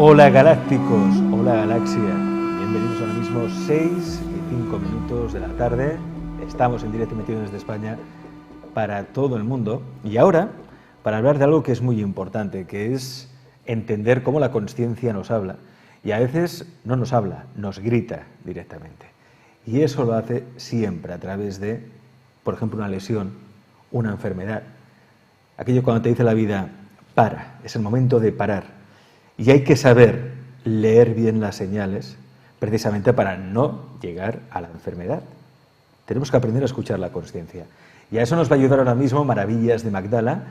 Hola galácticos, hola galaxia, bienvenidos ahora mismo 6 y 5 minutos de la tarde, estamos en directo metidos desde España para todo el mundo y ahora para hablar de algo que es muy importante, que es entender cómo la consciencia nos habla y a veces no nos habla, nos grita directamente y eso lo hace siempre a través de, por ejemplo, una lesión, una enfermedad, aquello cuando te dice la vida, para, es el momento de parar. Y hay que saber leer bien las señales precisamente para no llegar a la enfermedad. Tenemos que aprender a escuchar la consciencia. Y a eso nos va a ayudar ahora mismo Maravillas de Magdala,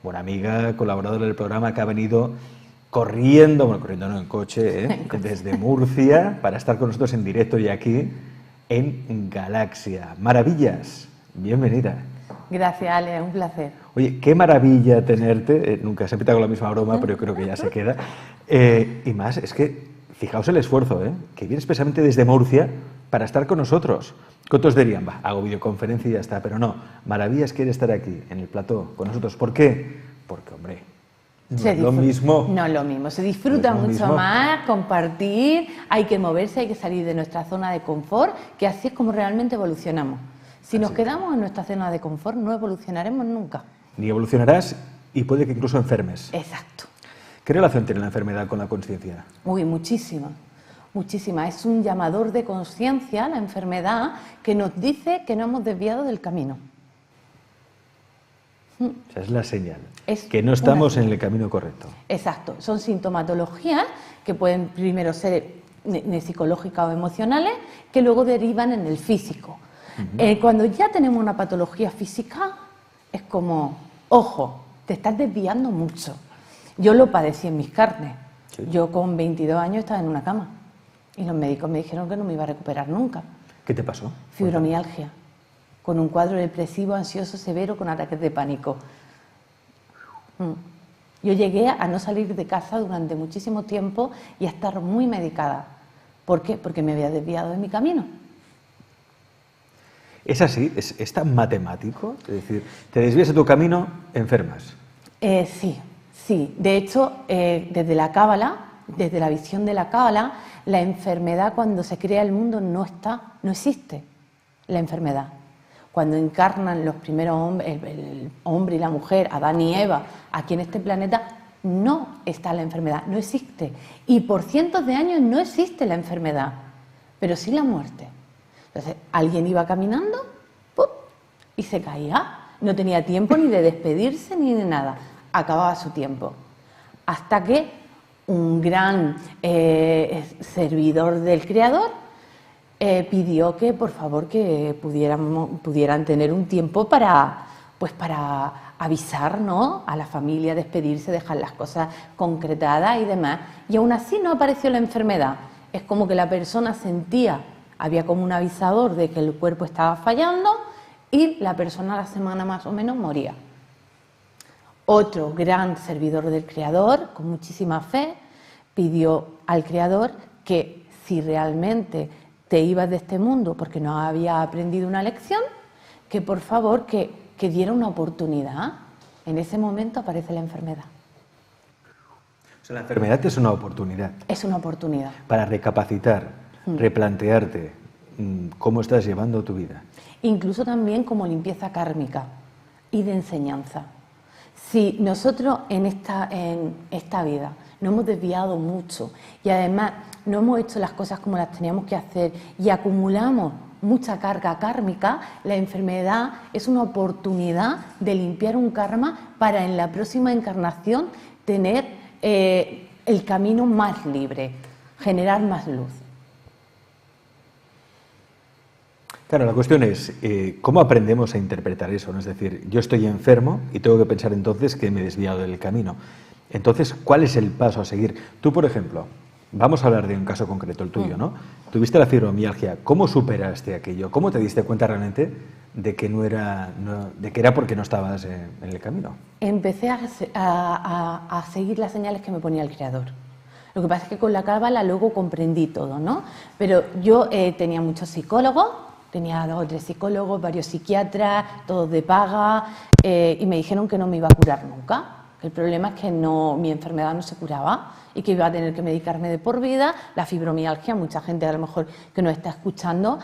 buena amiga, colaboradora del programa que ha venido corriendo no en coche, desde Murcia para estar con nosotros en directo y aquí en Galaxia. Maravillas, bienvenida. Gracias, Ale, un placer. Oye, qué maravilla tenerte, nunca se empieza con la misma broma, pero yo creo que ya se queda. Y más, es que, fijaos el esfuerzo, que vienes especialmente desde Murcia para estar con nosotros. ¿Qué otros dirían? Va, hago videoconferencia y ya está, pero no, Maravillas quiere estar aquí, en el plató, con nosotros. ¿Por qué? Porque, hombre, no es lo mismo. No es lo mismo, se disfruta mucho más, compartir, hay que moverse, hay que salir de nuestra zona de confort, que así es como realmente evolucionamos. Si nos quedamos en nuestra zona de confort, no evolucionaremos nunca. Ni evolucionarás y puede que incluso enfermes. Exacto. ¿Qué relación tiene la enfermedad con la consciencia? Uy, muchísima, muchísima. Es un llamador de conciencia, la enfermedad, que nos dice que no hemos desviado del camino. O sea, es la señal, que no estamos en el camino correcto. Exacto. Son sintomatologías que pueden primero ser psicológicas o emocionales, que luego derivan en el físico. Cuando ya tenemos una patología física, es como, ojo, te estás desviando mucho. Yo lo padecí en mis carnes. ¿Sí? Yo con 22 años estaba en una cama y los médicos me dijeron que no me iba a recuperar nunca. ¿Qué te pasó? Fibromialgia, con un cuadro depresivo ansioso severo con ataques de pánico. Yo llegué a no salir de casa durante muchísimo tiempo y a estar muy medicada. ¿Por qué? Porque me había desviado de mi camino. ¿Es así? ¿Es tan matemático? Es decir, te desvías de tu camino, enfermas. Sí. De hecho, desde la Cábala, desde la visión de la Cábala, la enfermedad cuando se crea el mundo no existe la enfermedad. Cuando encarnan los primeros hombres, el hombre y la mujer, Adán y Eva, aquí en este planeta, no está la enfermedad, no existe. Y por cientos de años no existe la enfermedad, pero sí la muerte. Entonces, alguien iba caminando ¡pum!, y se caía. No tenía tiempo ni de despedirse ni de nada. Acababa su tiempo. Hasta que un gran servidor del Creador pidió que, por favor, que pudieran tener un tiempo para avisar, ¿no?, a la familia, despedirse, dejar las cosas concretadas y demás. Y aún así no apareció la enfermedad. Es como que la persona sentía, había como un avisador de que el cuerpo estaba fallando y la persona a la semana más o menos moría. Otro gran servidor del Creador, con muchísima fe, pidió al Creador que si realmente te ibas de este mundo porque no había aprendido una lección, que por favor que diera una oportunidad. En ese momento aparece la enfermedad. O sea, la enfermedad es una oportunidad. Es una oportunidad. Para recapacitar, replantearte cómo estás llevando tu vida. Incluso también como limpieza kármica y de enseñanza. Si nosotros en esta vida nos hemos desviado mucho y además no hemos hecho las cosas como las teníamos que hacer y acumulamos mucha carga kármica, la enfermedad es una oportunidad de limpiar un karma para en la próxima encarnación tener el camino más libre, generar más luz. Claro, la cuestión es, ¿cómo aprendemos a interpretar eso? ¿No? Es decir, yo estoy enfermo y tengo que pensar entonces que me he desviado del camino. Entonces, ¿cuál es el paso a seguir? Tú, por ejemplo, vamos a hablar de un caso concreto, el tuyo, ¿no? Tuviste la fibromialgia, ¿cómo superaste aquello? ¿Cómo te diste cuenta realmente de que de que era porque no estabas en el camino? Empecé a seguir las señales que me ponía el Creador. Lo que pasa es que con la Cábala luego comprendí todo, ¿no? Pero yo tenía muchos psicólogos, tenía 2 o 3 psicólogos, varios psiquiatras, todos de paga, y me dijeron que no me iba a curar nunca, El problema es que mi enfermedad no se curaba y que iba a tener que medicarme de por vida. La fibromialgia, mucha gente a lo mejor que nos está escuchando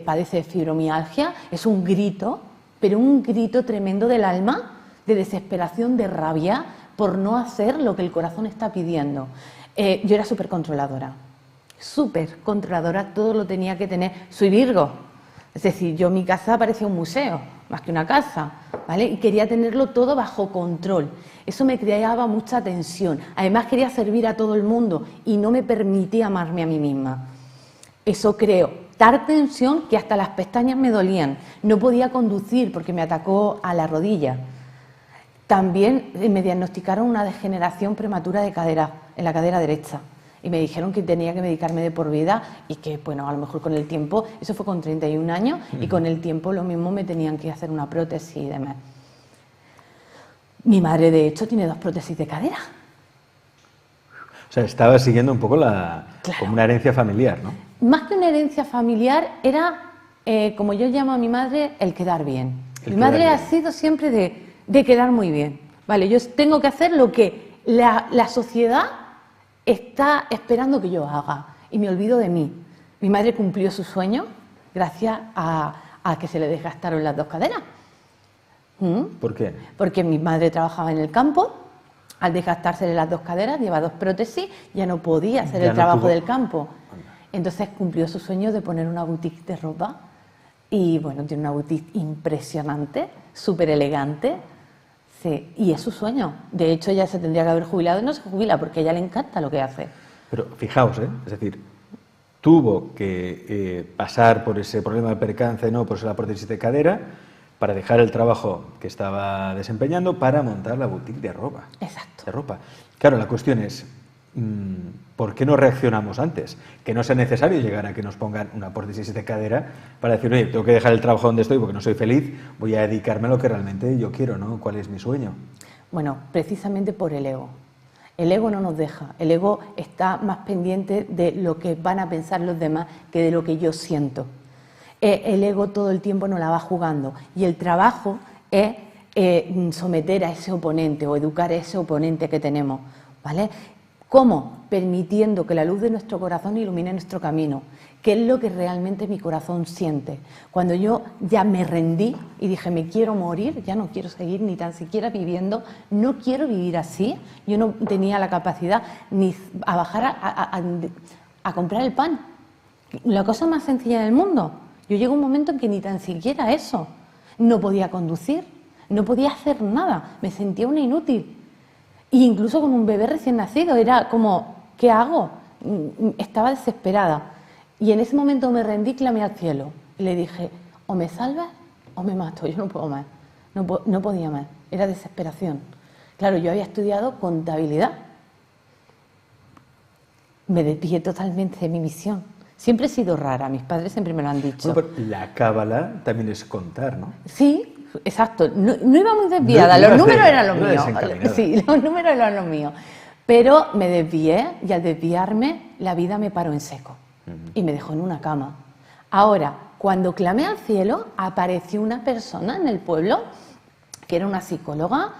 padece de fibromialgia. Es un grito, pero un grito tremendo del alma, de desesperación, de rabia, por no hacer lo que el corazón está pidiendo. Yo era súper controladora, todo lo tenía que tener. Soy Virgo, es decir, mi casa parecía un museo, más que una casa, ¿vale? Y quería tenerlo todo bajo control. Eso me creaba mucha tensión. Además quería servir a todo el mundo y no me permitía amarme a mí misma. Eso creó tal tensión que hasta las pestañas me dolían. No podía conducir porque me atacó a la rodilla. También me diagnosticaron una degeneración prematura de cadera, en la cadera derecha. Y me dijeron que tenía que medicarme de por vida y que, bueno, a lo mejor con el tiempo, eso fue con 31 años, y con el tiempo lo mismo me tenían que hacer una prótesis y demás. Mi madre, de hecho, tiene 2 prótesis de cadera. O sea, estaba siguiendo un poco Claro. como una herencia familiar, ¿no? Más que una herencia familiar, era, como yo llamo a mi madre, el quedar bien. Mi madre ha sido siempre de quedar muy bien. Vale, yo tengo que hacer lo que la sociedad está esperando que yo haga y me olvido de mí. Mi madre cumplió su sueño gracias a que se le desgastaron las 2 caderas. ¿Por qué? Porque mi madre trabajaba en el campo, al desgastársele las 2 caderas, lleva 2 prótesis, ya no podía hacer el trabajo del campo. Entonces cumplió su sueño de poner una boutique de ropa y bueno, tiene una boutique impresionante, súper elegante. Sí, y es su sueño. De hecho, ella se tendría que haber jubilado y no se jubila porque a ella le encanta lo que hace. Pero fijaos, es decir, tuvo que pasar por ese problema de percance, no por la prótesis de cadera, para dejar el trabajo que estaba desempeñando para montar la boutique de ropa. Exacto. De ropa. Claro, la cuestión es, ¿por qué no reaccionamos antes? Que no sea necesario llegar a que nos pongan una prótesis de cadera para decir, oye, tengo que dejar el trabajo donde estoy porque no soy feliz, voy a dedicarme a lo que realmente yo quiero, ¿no? ¿Cuál es mi sueño? Bueno, precisamente por el ego. El ego no nos deja. El ego está más pendiente de lo que van a pensar los demás que de lo que yo siento. El ego todo el tiempo nos la va jugando y el trabajo es someter a ese oponente o educar a ese oponente que tenemos, ¿vale? ¿Cómo? Permitiendo que la luz de nuestro corazón ilumine nuestro camino, que es lo que realmente mi corazón siente. Cuando yo ya me rendí y dije, me quiero morir, ya no quiero seguir ni tan siquiera viviendo, no quiero vivir así, yo no tenía la capacidad ni a bajar a comprar el pan. La cosa más sencilla del mundo. Yo llegué a un momento en que ni tan siquiera eso. No podía conducir, no podía hacer nada, me sentía una inútil. E incluso con un bebé recién nacido, era como, ¿qué hago? Estaba desesperada. Y en ese momento me rendí y clamé al cielo. Y le dije, o me salvas o me mato, yo no puedo más. No podía más, era desesperación. Claro, yo había estudiado contabilidad. Me desvié totalmente de mi misión. Siempre he sido rara, mis padres siempre me lo han dicho. Bueno, pero la cábala también es contar, ¿no? Sí, exacto. No iba muy desviada, los números eran los míos. Sí, los números eran los míos. Pero me desvié y al desviarme la vida me paró en seco y me dejó en una cama. Ahora, cuando clamé al cielo, apareció una persona en el pueblo que era una psicóloga.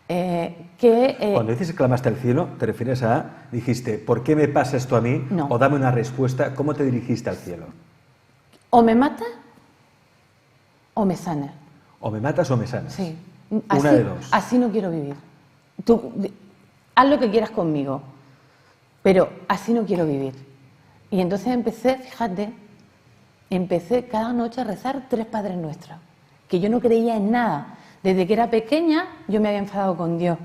Cuando dices que clamaste al cielo, te refieres a, dijiste, ¿por qué me pasa esto a mí? No. O dame una respuesta, ¿cómo te dirigiste al cielo? O me matas o me sanas. O me matas o me sanas. Sí. Una de dos. Así no quiero vivir. Tú haz lo que quieras conmigo, pero así no quiero vivir. Y entonces empecé cada noche a rezar 3 Padres Nuestros, que yo no creía en nada. Desde que era pequeña yo me había enfadado con Dios,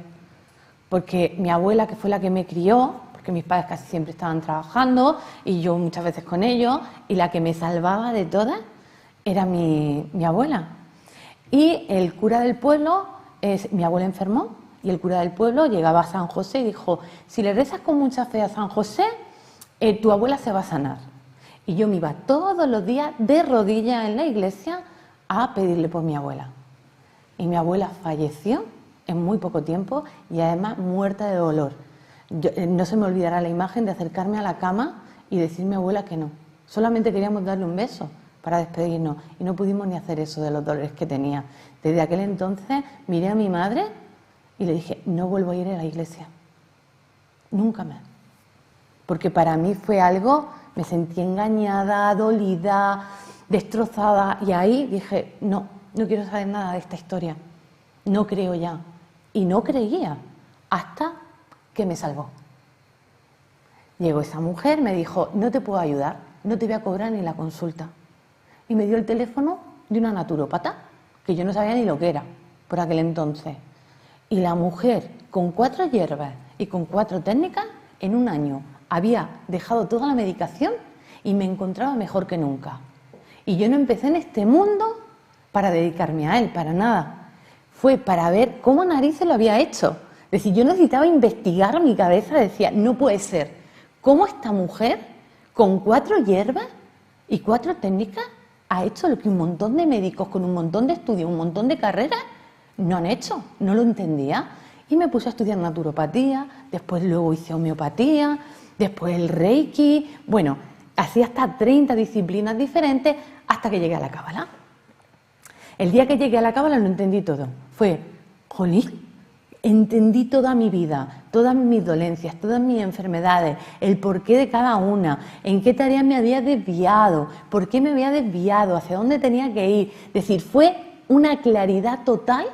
porque mi abuela, que fue la que me crió, porque mis padres casi siempre estaban trabajando y yo muchas veces con ellos, y la que me salvaba de todas era mi abuela. Y el cura del pueblo, mi abuela enfermó, y el cura del pueblo llegaba a San José y dijo, si le rezas con mucha fe a San José, tu abuela se va a sanar. Y yo me iba todos los días de rodillas en la iglesia a pedirle por mi abuela. Y mi abuela falleció en muy poco tiempo y además muerta de dolor. No se me olvidará la imagen de acercarme a la cama y decirme a mi abuela que no. Solamente queríamos darle un beso para despedirnos y no pudimos ni hacer eso de los dolores que tenía. Desde aquel entonces miré a mi madre Y le dije, no vuelvo a ir a la iglesia. Nunca más. Porque para mí fue algo, me sentí engañada, dolida, destrozada. Y ahí dije, no quiero saber nada de esta historia. No creo ya. Y no creía hasta que me salvó. Llegó esa mujer, me dijo, no te puedo ayudar, no te voy a cobrar ni la consulta. Y me dio el teléfono de una naturópata, que yo no sabía ni lo que era por aquel entonces. Y la mujer, con 4 hierbas y con 4 técnicas, en un año había dejado toda la medicación y me encontraba mejor que nunca. Y yo no empecé en este mundo para dedicarme a él, para nada. Fue para ver cómo narices lo había hecho. Es decir, yo necesitaba investigar mi cabeza, decía, no puede ser. ¿Cómo esta mujer, con 4 hierbas y 4 técnicas, ha hecho lo que un montón de médicos con un montón de estudios, un montón de carreras, no han hecho? No lo entendía. Y me puse a estudiar naturopatía, después luego hice homeopatía, después el reiki. Bueno, hacía hasta 30 disciplinas diferentes hasta que llegué a la cábala. El día que llegué a la cábala lo entendí todo. Fue, jolín, entendí toda mi vida, todas mis dolencias, todas mis enfermedades, el porqué de cada una, en qué tarea me había desviado, por qué me había desviado, hacia dónde tenía que ir. Es decir, fue una claridad total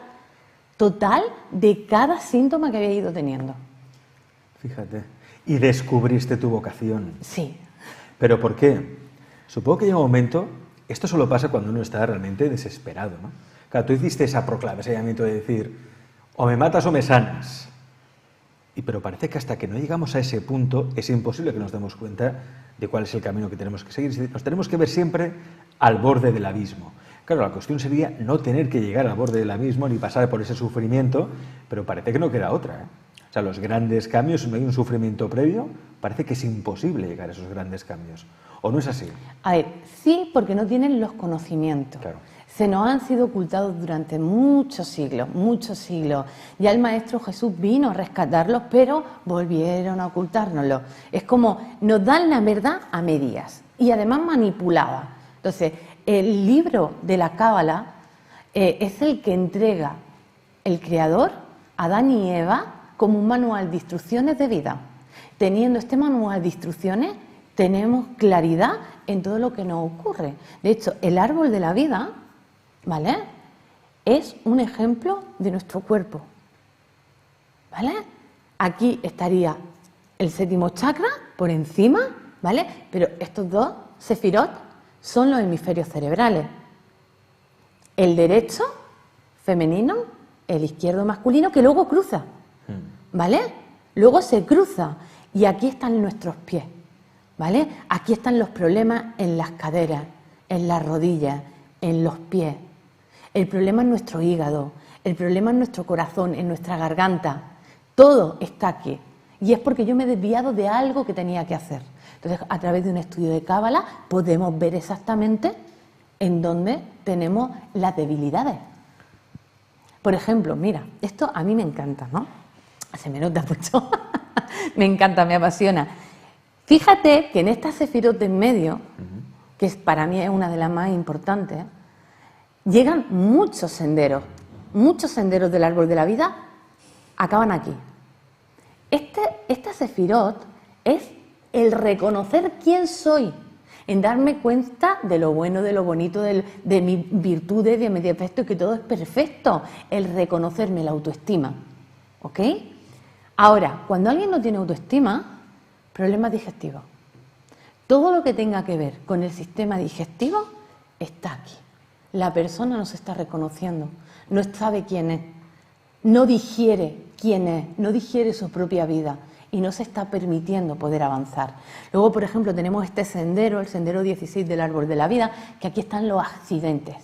de cada síntoma que había ido teniendo. Fíjate. Y descubriste tu vocación. Sí. ¿Pero por qué? Supongo que llega un momento, esto solo pasa cuando uno está realmente desesperado, ¿no? Claro, tú hiciste esa proclama, ese llamamiento de decir, o me matas o me sanas. Pero parece que hasta que no llegamos a ese punto es imposible que nos demos cuenta de cuál es el camino que tenemos que seguir. Nos tenemos que ver siempre al borde del abismo. Claro, la cuestión sería no tener que llegar al borde del abismo ni pasar por ese sufrimiento, pero parece que no queda otra, ¿eh? O sea, los grandes cambios, si no hay un sufrimiento previo, parece que es imposible llegar a esos grandes cambios. ¿O no es así? A ver, sí, porque no tienen los conocimientos. Claro. Se nos han sido ocultados durante muchos siglos, muchos siglos. Ya el Maestro Jesús vino a rescatarlos, pero volvieron a ocultárnoslos. Es como nos dan la verdad a medias y además manipulada. Entonces, el libro de la Cábala es el que entrega el Creador a Adán y Eva como un manual de instrucciones de vida. Teniendo este manual de instrucciones, tenemos claridad en todo lo que nos ocurre. De hecho, el árbol de la vida, ¿vale?, es un ejemplo de nuestro cuerpo, ¿vale? Aquí estaría el 7º chakra por encima, ¿vale? Pero estos 2 sefirot son los hemisferios cerebrales. El derecho, femenino, el izquierdo, masculino, que luego cruza, ¿vale? Luego se cruza y aquí están nuestros pies, ¿vale? Aquí están los problemas en las caderas, en las rodillas, en los pies. El problema es nuestro hígado, el problema es nuestro corazón, en nuestra garganta. Todo está aquí. Y es porque yo me he desviado de algo que tenía que hacer. Entonces, a través de un estudio de Cábala podemos ver exactamente en dónde tenemos las debilidades. Por ejemplo, mira, esto a mí me encanta, ¿no? Se me nota mucho. Me encanta, me apasiona. Fíjate que en esta sefirot de en medio, que para mí es una de las más importantes, llegan muchos senderos del árbol de la vida, acaban aquí. Esta sefirot es el reconocer quién soy, en darme cuenta de lo bueno, de lo bonito, de mis virtudes, de mis defectos, que todo es perfecto, el reconocerme, la autoestima, ¿ok? Ahora, cuando alguien no tiene autoestima, problemas digestivos. Todo lo que tenga que ver con el sistema digestivo está aquí. La persona no se está reconociendo, no sabe quién es, no digiere quién es, no digiere su propia vida y no se está permitiendo poder avanzar. Luego, por ejemplo, tenemos este sendero, el sendero 16 del árbol de la vida, que aquí están los accidentes.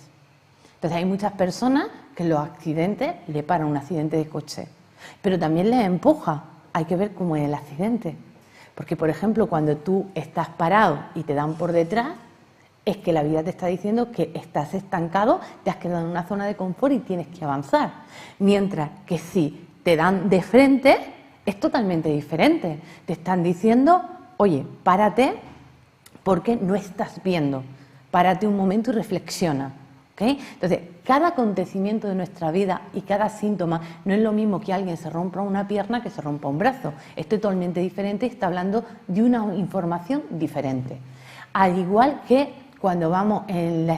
Entonces hay muchas personas que los accidentes le paran un accidente de coche, pero también les empuja. Hay que ver cómo es el accidente. Porque, por ejemplo, cuando tú estás parado y te dan por detrás, es que la vida te está diciendo que estás estancado, te has quedado en una zona de confort y tienes que avanzar. Mientras que si te dan de frente, es totalmente diferente. Te están diciendo, oye, párate porque no estás viendo. Párate un momento y reflexiona, ¿Okay? Entonces, cada acontecimiento de nuestra vida y cada síntoma no es lo mismo que alguien se rompa una pierna que se rompa un brazo. Es totalmente diferente y está hablando de una información diferente. Al igual que cuando vamos en la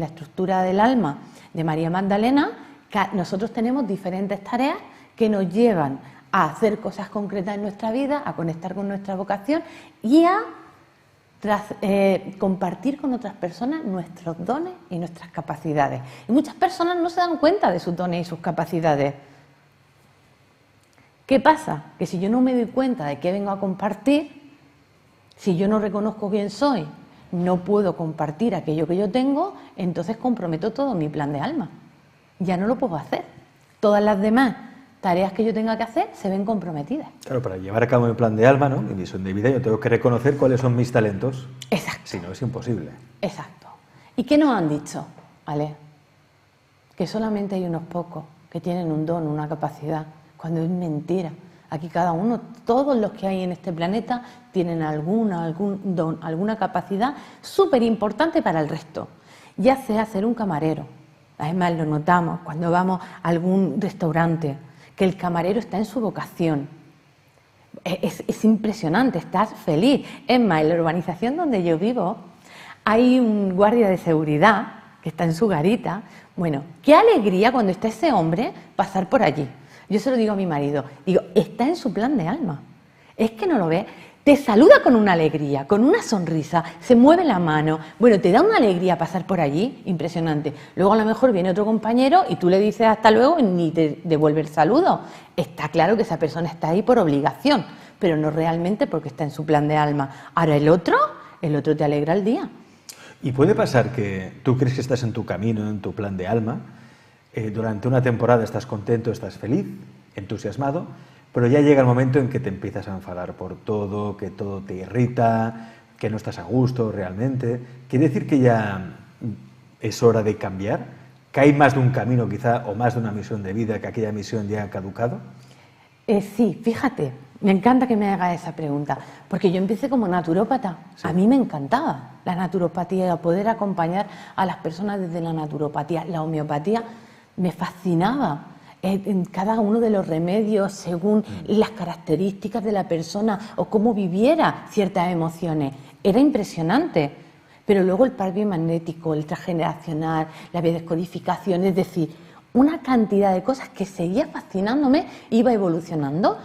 estructura del alma de María Magdalena, nosotros tenemos diferentes tareas que nos llevan a hacer cosas concretas en nuestra vida, a conectar con nuestra vocación y a compartir con otras personas nuestros dones y nuestras capacidades. Y muchas personas no se dan cuenta de sus dones y sus capacidades. ¿Qué pasa? Que si yo no me doy cuenta de qué vengo a compartir, si yo no reconozco quién soy, no puedo compartir aquello que yo tengo, entonces comprometo todo mi plan de alma. Ya no lo puedo hacer. Todas las demás tareas que yo tenga que hacer se ven comprometidas. Claro, para llevar a cabo mi plan de alma, ¿no? Mi misión de vida, yo tengo que reconocer cuáles son mis talentos. Exacto. Si no, es imposible. Exacto. ¿Y qué nos han dicho, Ale? Que solamente hay unos pocos que tienen un don, una capacidad, cuando es mentira. Aquí cada uno, todos los que hay en este planeta, tienen algún don, alguna capacidad súper importante para el resto. Ya sea ser un camarero. Además lo notamos cuando vamos a algún restaurante, que el camarero está en su vocación. Es impresionante, estás feliz. Es más, en la urbanización donde yo vivo hay un guardia de seguridad que está en su garita. Bueno, qué alegría cuando está ese hombre pasar por allí. Yo se lo digo a mi marido, digo, está en su plan de alma. Es que no lo ve. Te saluda con una alegría, con una sonrisa, se mueve la mano. Bueno, te da una alegría pasar por allí, impresionante. Luego a lo mejor viene otro compañero y tú le dices hasta luego y ni te devuelve el saludo. Está claro que esa persona está ahí por obligación, pero no realmente porque está en su plan de alma. Ahora el otro te alegra el día. Y puede pasar que tú crees que estás en tu camino, en tu plan de alma, durante una temporada estás contento, estás feliz, entusiasmado, pero ya llega el momento en que te empiezas a enfadar por todo, que todo te irrita, que no estás a gusto realmente. ¿Quiere decir que ya es hora de cambiar? ¿Que hay más de un camino quizá o más de una misión de vida, que aquella misión ya ha caducado? Sí, fíjate, me encanta que me hagas esa pregunta, porque yo empecé como naturópata. Sí. A mí me encantaba la naturopatía, poder acompañar a las personas desde la naturopatía. La homeopatía me fascinaba. En cada uno de los remedios según las características de la persona o cómo viviera ciertas emociones. Era impresionante. Pero luego el par biomagnético, el transgeneracional, la biodescodificación, es decir, una cantidad de cosas que seguía fascinándome, iba evolucionando.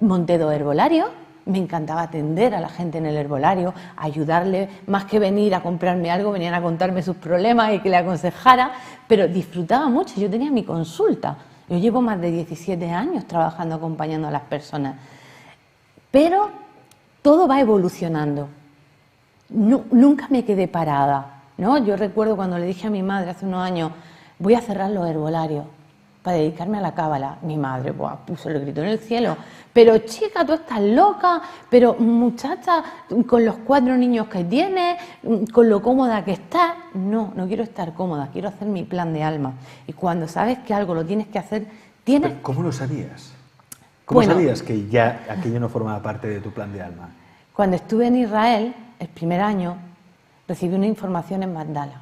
Monté 2 herbolarios, me encantaba atender a la gente en el herbolario, ayudarle, más que venir a comprarme algo, venían a contarme sus problemas y que le aconsejara, pero disfrutaba mucho, yo tenía mi consulta. Yo llevo más de 17 años trabajando, acompañando a las personas. Pero todo va evolucionando. Nunca me quedé parada, ¿no? Yo recuerdo cuando le dije a mi madre hace unos años, voy a cerrar los herbolarios para dedicarme a la cábala. Mi madre puso el grito en el cielo. Pero chica, tú estás loca, pero muchacha, con los 4 niños que tienes, con lo cómoda que estás. No quiero estar cómoda, quiero hacer mi plan de alma. Y cuando sabes que algo lo tienes que hacer, tienes... ¿Pero cómo lo sabías? ¿Cómo sabías que ya aquello no formaba parte de tu plan de alma? Cuando estuve en Israel, el primer año, recibí una información en Mandala.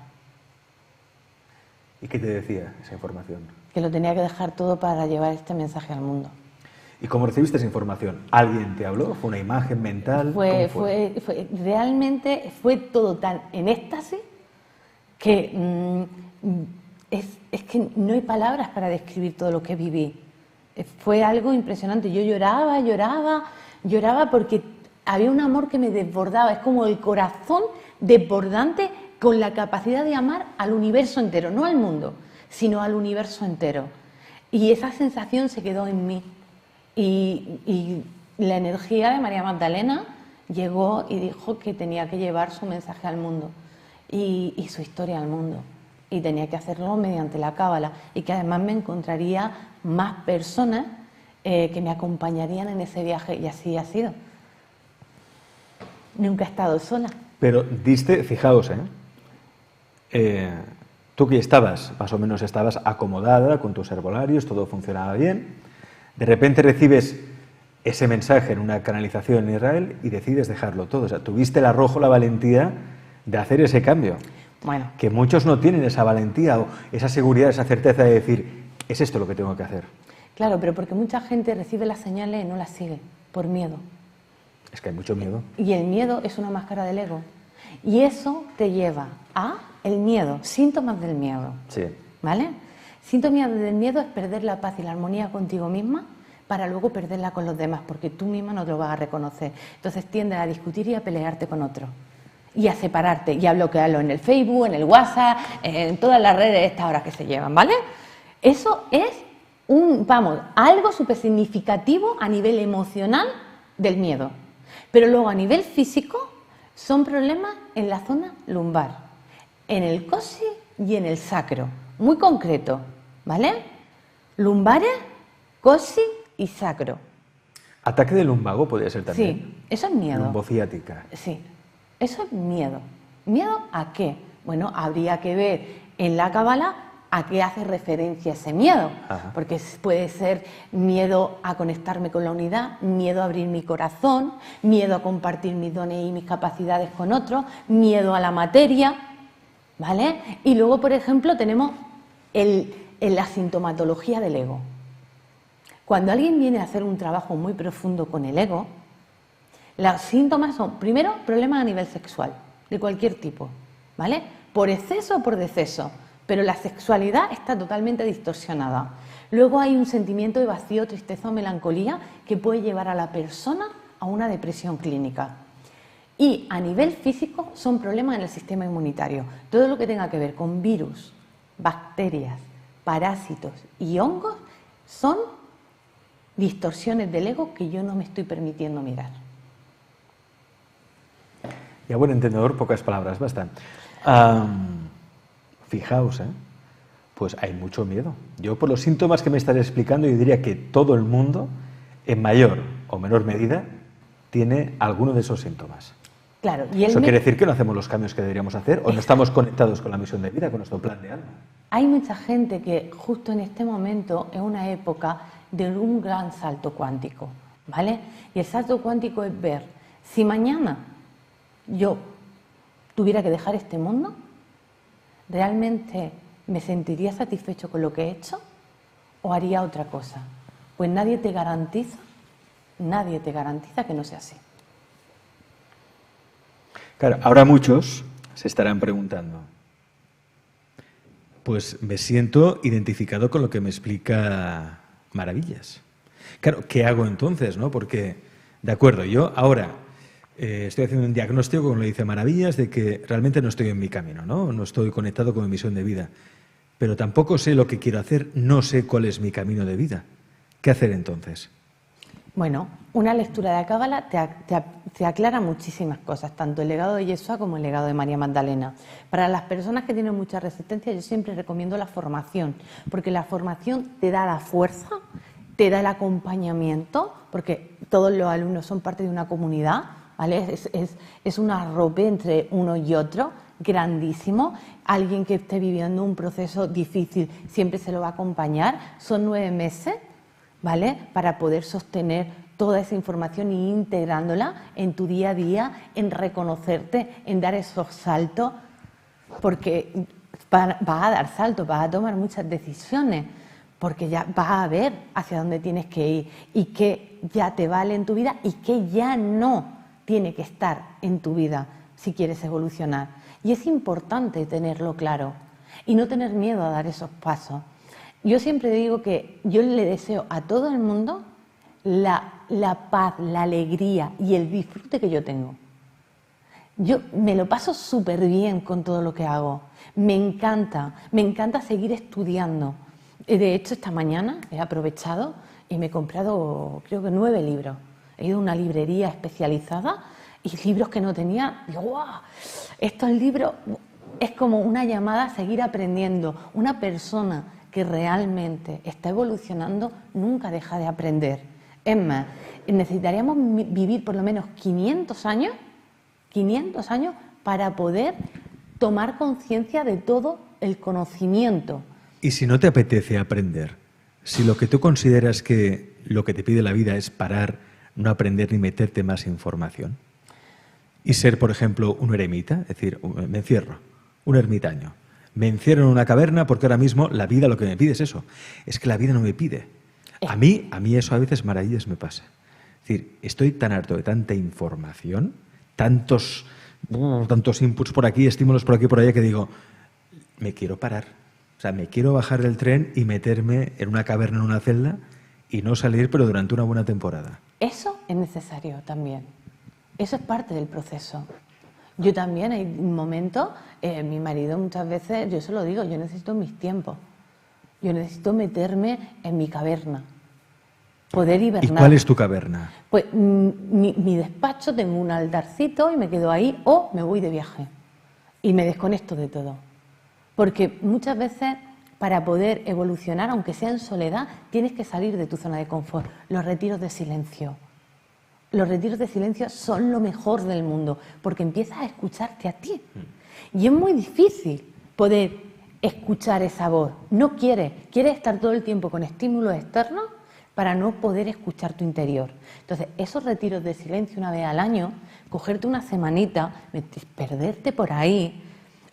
¿Y qué te decía esa información? Que lo tenía que dejar todo para llevar este mensaje al mundo. ¿Y cómo recibiste esa información? ¿Alguien te habló? ¿Fue una imagen mental? Realmente fue todo tan en éxtasis que es que no hay palabras para describir todo lo que viví. Fue algo impresionante. Yo lloraba porque había un amor que me desbordaba. Es como el corazón desbordante con la capacidad de amar al universo entero, no al mundo, sino al universo entero. Y esa sensación se quedó en mí. Y la energía de María Magdalena llegó y dijo que tenía que llevar su mensaje al mundo y su historia al mundo. Y tenía que hacerlo mediante la cábala. Y que además me encontraría más personas que me acompañarían en ese viaje. Y así ha sido. Nunca he estado sola. Pero diste, fijaos, tú que estabas, más o menos estabas acomodada con tus herbolarios, todo funcionaba bien. De repente recibes ese mensaje en una canalización en Israel y decides dejarlo todo. O sea, tuviste el arrojo, la valentía de hacer ese cambio. Bueno. Que muchos no tienen esa valentía o esa seguridad, esa certeza de decir, es esto lo que tengo que hacer. Claro, pero porque mucha gente recibe las señales y no las sigue, por miedo. Es que hay mucho miedo. Y el miedo es una máscara del ego. Y eso te lleva a el miedo, síntomas del miedo. Sí. ¿Vale? Síntomas del miedo es perder la paz y la armonía contigo misma para luego perderla con los demás, porque tú misma no te lo vas a reconocer. Entonces tiendes a discutir y a pelearte con otros. Y a separarte y a bloquearlo en el Facebook, en el WhatsApp, en todas las redes estas horas que se llevan, ¿vale? Eso es algo súper significativo a nivel emocional del miedo. Pero luego a nivel físico son problemas en la zona lumbar, en el coxis y en el sacro, muy concreto, ¿vale? Lumbares, coxis y sacro. ¿Ataque de lumbago podría ser también? Sí, eso es miedo. Lumbociática. Sí, eso es miedo. ¿Miedo a qué? Bueno, habría que ver en la cábala a qué hace referencia ese miedo. Ajá. Porque puede ser miedo a conectarme con la unidad, miedo a abrir mi corazón, miedo a compartir mis dones y mis capacidades con otros, miedo a la materia, ¿vale? Y luego, por ejemplo, tenemos la sintomatología del ego. Cuando alguien viene a hacer un trabajo muy profundo con el ego, los síntomas son, primero, problemas a nivel sexual, de cualquier tipo, ¿vale? Por exceso o por deceso, pero la sexualidad está totalmente distorsionada. Luego hay un sentimiento de vacío, tristeza o melancolía que puede llevar a la persona a una depresión clínica. Y a nivel físico son problemas en el sistema inmunitario. Todo lo que tenga que ver con virus, bacterias, parásitos y hongos son distorsiones del ego que yo no me estoy permitiendo mirar. Y a buen entendedor, pocas palabras bastan. Fijaos, pues hay mucho miedo. Yo, por los síntomas que me estás explicando, yo diría que todo el mundo, en mayor o menor medida, tiene alguno de esos síntomas. Claro, y ¿Eso quiere decir que no hacemos los cambios que deberíamos hacer o no estamos conectados con la misión de vida, con nuestro plan de alma? Hay mucha gente que justo en este momento es una época de un gran salto cuántico, ¿vale? Y el salto cuántico es ver si mañana yo tuviera que dejar este mundo, ¿realmente me sentiría satisfecho con lo que he hecho o haría otra cosa? Pues nadie te garantiza que no sea así. Claro, ahora muchos se estarán preguntando, pues me siento identificado con lo que me explica Maravillas. Claro, ¿qué hago entonces, no? Porque, de acuerdo, yo ahora estoy haciendo un diagnóstico, como lo dice Maravillas, de que realmente no estoy en mi camino, no estoy conectado con mi misión de vida, pero tampoco sé lo que quiero hacer, no sé cuál es mi camino de vida. ¿Qué hacer entonces? Bueno, una lectura de la Cábala te aclara muchísimas cosas, tanto el legado de Yeshua como el legado de María Magdalena. Para las personas que tienen mucha resistencia, yo siempre recomiendo la formación, porque la formación te da la fuerza, te da el acompañamiento, porque todos los alumnos son parte de una comunidad, ¿vale? Es un arrope entre uno y otro, grandísimo. Alguien que esté viviendo un proceso difícil siempre se lo va a acompañar. Son 9 meses, ¿vale? Para poder sostener toda esa información y integrándola en tu día a día, en reconocerte, en dar esos saltos, porque vas a dar saltos, vas a tomar muchas decisiones, porque ya vas a ver hacia dónde tienes que ir y qué ya te vale en tu vida y qué ya no tiene que estar en tu vida si quieres evolucionar. Y es importante tenerlo claro y no tener miedo a dar esos pasos. Yo siempre digo que yo le deseo a todo el mundo la paz, la alegría y el disfrute que yo tengo. Yo me lo paso súper bien con todo lo que hago. Me encanta seguir estudiando. De hecho, esta mañana he aprovechado y me he comprado, creo que 9 libros. He ido a una librería especializada y libros que no tenía. Digo, ¡guau! Estos libros es como una llamada a seguir aprendiendo. Una persona que realmente está evolucionando nunca deja de aprender. Es más, necesitaríamos vivir por lo menos 500 años para poder tomar conciencia de todo el conocimiento. ¿Y si no te apetece aprender? Si lo que tú consideras que lo que te pide la vida es parar, no aprender ni meterte más información, y ser, por ejemplo, un eremita, es decir, me encierro, un ermitaño. Me encierro en una caverna porque ahora mismo la vida lo que me pide es eso. Es que la vida no me pide. A mí eso a veces maravillas me pasa. Es decir, estoy tan harto de tanta información, tantos inputs por aquí, estímulos por aquí y por allá, que digo, me quiero parar. O sea, me quiero bajar del tren y meterme en una caverna, en una celda, y no salir, pero durante una buena temporada. Eso es necesario también. Eso es parte del proceso. Yo también, hay momentos, mi marido muchas veces, yo se lo digo, yo necesito mis tiempos. Yo necesito meterme en mi caverna, poder hibernar. ¿Y cuál es tu caverna? Pues mi despacho, tengo un altarcito y me quedo ahí, o me voy de viaje y me desconecto de todo. Porque muchas veces, para poder evolucionar, aunque sea en soledad, tienes que salir de tu zona de confort. Los retiros de silencio. Los retiros de silencio son lo mejor del mundo, porque empiezas a escucharte a ti. Y es muy difícil poder escuchar esa voz. No quieres estar todo el tiempo con estímulos externos para no poder escuchar tu interior. Entonces, esos retiros de silencio una vez al año, cogerte una semanita, perderte por ahí,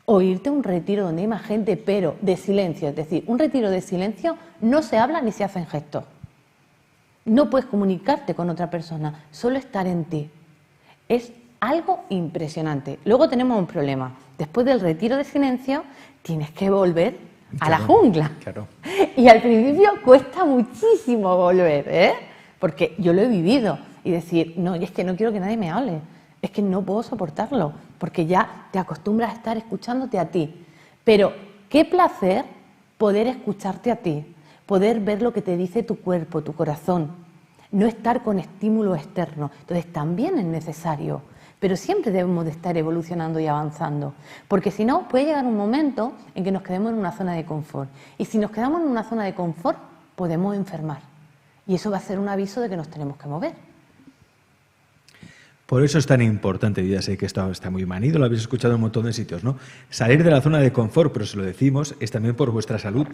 o irte a un retiro donde hay más gente, pero de silencio. Es decir, un retiro de silencio no se habla ni se hacen gestos. No puedes comunicarte con otra persona, solo estar en ti. Es algo impresionante. Luego tenemos un problema. Después del retiro de silencio, tienes que volver a la jungla. Claro. Y al principio cuesta muchísimo volver, ¿eh? Porque yo lo he vivido. Y decir, no, es que no quiero que nadie me hable. Es que no puedo soportarlo, porque ya te acostumbras a estar escuchándote a ti. Pero qué placer poder escucharte a ti, poder ver lo que te dice tu cuerpo, tu corazón, no estar con estímulo externo. Entonces también es necesario, pero siempre debemos de estar evolucionando y avanzando, porque si no puede llegar un momento en que nos quedemos en una zona de confort. Y si nos quedamos en una zona de confort, podemos enfermar. Y eso va a ser un aviso de que nos tenemos que mover. Por eso es tan importante, ya sé que esto está muy manido, lo habéis escuchado en un montón de sitios, ¿no? Salir de la zona de confort, pero si lo decimos, es también por vuestra salud,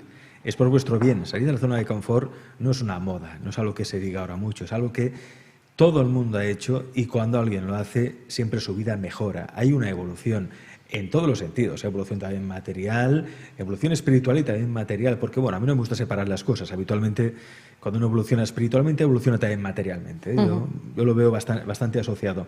es por vuestro bien. Salir de la zona de confort no es una moda, no es algo que se diga ahora mucho, es algo que todo el mundo ha hecho y cuando alguien lo hace, siempre su vida mejora. Hay una evolución en todos los sentidos, evolución también material, evolución espiritual y también material, porque bueno, a mí no me gusta separar las cosas. Habitualmente, cuando uno evoluciona espiritualmente, evoluciona también materialmente. Yo lo veo bastante asociado.